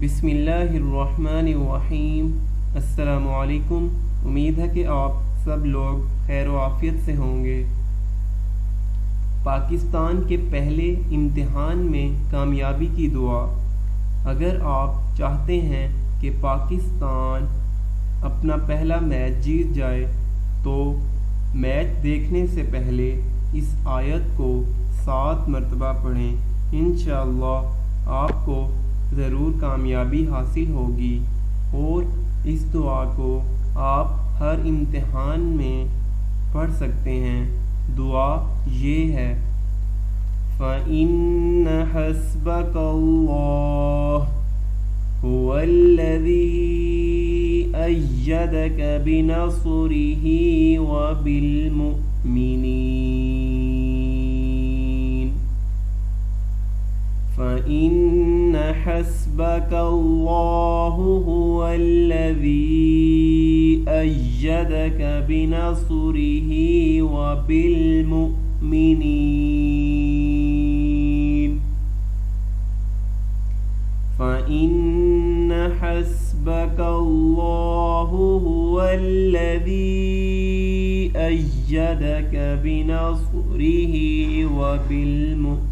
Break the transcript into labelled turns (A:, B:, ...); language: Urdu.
A: بسم اللہ الرحمن الرحیم۔ السلام علیکم۔ امید ہے کہ آپ سب لوگ خیر و عافیت سے ہوں گے۔ پاکستان کے پہلے امتحان میں کامیابی کی دعا۔ اگر آپ چاہتے ہیں کہ پاکستان اپنا پہلا میچ جیت جائے تو میچ دیکھنے سے پہلے اس آیت کو 7 مرتبہ پڑھیں۔ انشاءاللہ آپ کو ضرور کامیابی حاصل ہوگی، اور اس دعا کو آپ ہر امتحان میں پڑھ سکتے ہیں۔ دعا یہ ہے: فَإِنَّ حَسْبَكَ اللَّهُ هُوَ الَّذِي أَيَّدَكَ بِنَصْرِهِ وَبِالْمُؤْمِنِينَ فَإِنَّ حَسْبَكَ اللَّهُ هُوَ الَّذِي أَيَّدَكَ بِنَصْرِهِ وَبِالْمُؤْمِنِينَ فَإِنَّ حَسْبَكَ اللَّهُ هُوَ الَّذِي أَيَّدَكَ بِنَصْرِهِ وَبِالْمُؤْمِنِينَ